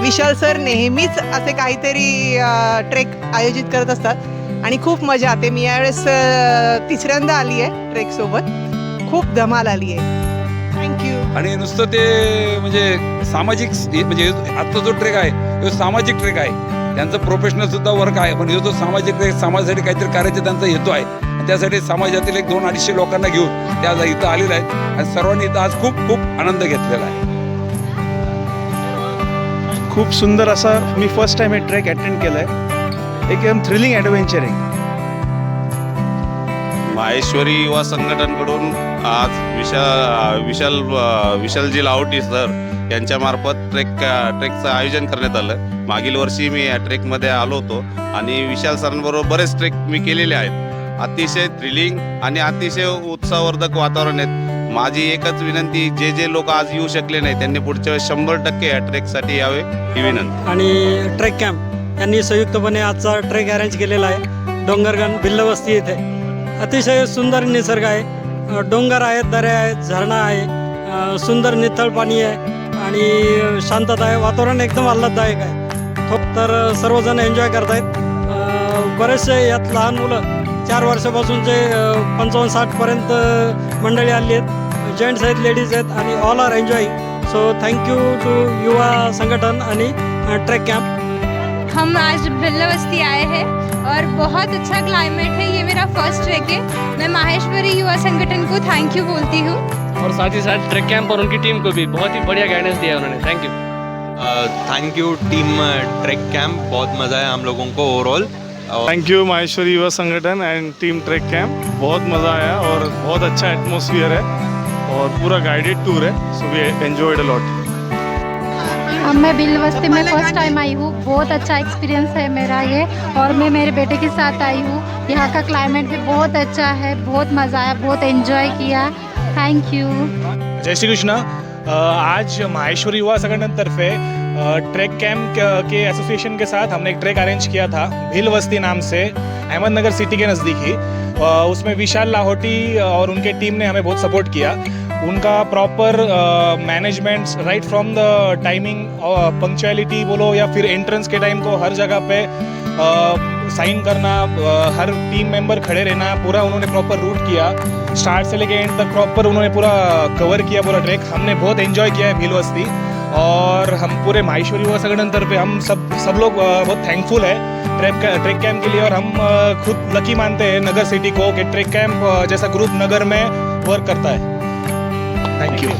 विशाल sir नेहमीच असे काहीतरी ट्रेक आयोजित करत असतात आणि खूप मजा येते. मी यावेळेस तिसऱ्यांदा आली आहे ट्रेकसोबत. खूप धमाल आली आहे. थँक्यू. आणि नुसतं ते म्हणजे सामाजिक म्हणजे आजचा जो ट्रेक आहे तो सामाजिक ट्रेक आहे. त्यांचं प्रोफेशनल सुद्धा वर्क आहे, पण जो सामाजिक ट्रेक समाजासाठी काहीतरी करायचा त्यांचा हेतू आहे. आणि त्यासाठी समाजातील 100-250 लोकांना घेऊन त्या इथं आलेल्या आहेत आणि सर्वांनी इथं आज खूप खूप आनंद घेतलेला आहे. खूप सुंदर असा मी फर्स्ट टाइम हे ट्रेक अटेंड केलं आहे. एकदम थ्रिलिंग ॲडव्हेंचर आहे. माहेश्वरी युवा संघटनकडून आज विशालजी लाहोटी सर यांच्यामार्फत ट्रेकचं आयोजन करण्यात आलं. मागील वर्षी मी या ट्रेकमध्ये आलो होतो आणि विशाल सरांबरोबर बरेच ट्रेक मी केलेले आहेत. अतिशय थ्रिलिंग आणि अतिशय उत्साहवर्धक वातावरण आहेत. माझी एकच विनंती, जे लोक आज येऊ शकले नाही त्यांनी पुढच्या वेळेस 100% या ट्रेकसाठी यावे ही विनंती. आणि ट्रेक कॅम्प यांनी संयुक्तपणे आजचा ट्रेक अरेंज केलेला आहे. डोंगरगण भिल्लवस्ती येथे अतिशय सुंदर निसर्ग आहे. डोंगर आहेत, दऱ्या आहेत, झरणा आहे, सुंदर नितळ पाणी आहे आणि शांतता आहे. वातावरण एकदम आल्हाददायक आहे. तर सर्वजण एन्जॉय करत आहेत. बरेचसे यात लहान मुलं 4 वर्षापासूनचे 55-60पर्यंत मंडळी आली आहेत. जेंट्स आहेत, लेडीज आहेत आणि all are enjoying. So thank you to युवा संगठन आणि ट्रेक कैंप. हम आज भिल्लवस्ती आए हैं और बहुत अच्छा क्लाइमेट है. ये मेरा फर्स्ट ट्रेक है. मैं माहेश्वरी युवा संगठन को थैंक यू बोलती हूँ और साथ ही साथ ट्रेक कैंप और उनकी टीम को भी बहुत ही बढ़िया गाइडेंस दिया उन्होंने. Thank you. Thank you team trek camp. बहुत मज़ा आया हम लोगों को ओवरऑल. थैंक यू माहेश्वरी युवा संगठन एंड टीम ट्रेक कैंप. बहुत मज़ा आया और बहुत अच्छा एटमॉस्फेयर है और पूरा गाइडेड टूर है. So we enjoyed a lot. मैं भिल्लवस्ती में फर्स्ट टाइम आई हूँ. बहुत अच्छा एक्सपीरियंस है मेरा ये और मैं मेरे बेटे के साथ आई हूँ. यहाँ का क्लाइमेट भी बहुत अच्छा है. बहुत मज़ा आया, बहुत एंजॉय किया. Thank you. जय श्री कृष्ण. आज माहेश्वरी युवा संगठन तरफे ट्रेक कैंप के एसोसिएशन के साथ हमने एक ट्रैक अरेंज किया था भिलवस्ती नाम से, अहमदनगर सिटी के नज़दीक ही. उसमें विशाल लाहोटी और उनके टीम ने हमें बहुत सपोर्ट किया. उनका proper management right from the timing, punctuality बोलो या फिर एंट्रेंस के टाइम को हर जगह पे साइन करना, हर टीम मेंबर खड़े रहना, पूरा उन्होंने प्रॉपर रूट किया. स्टार्ट से लेके एंड तक प्रॉपर उन्होंने पूरा कवर किया पूरा ट्रैक. हमने बहुत एंजॉय किया है भिलवस्ती और हम पूरे माहेश्वरी युवा संगठन तरफ हम सब लोग बहुत थैंकफुल है ट्रैक कैंप के लिए. और हम खुद लकी मानते हैं नगर सिटी को कि ट्रैक कैंप जैसा ग्रुप नगर में वर्क करता है. Thank you.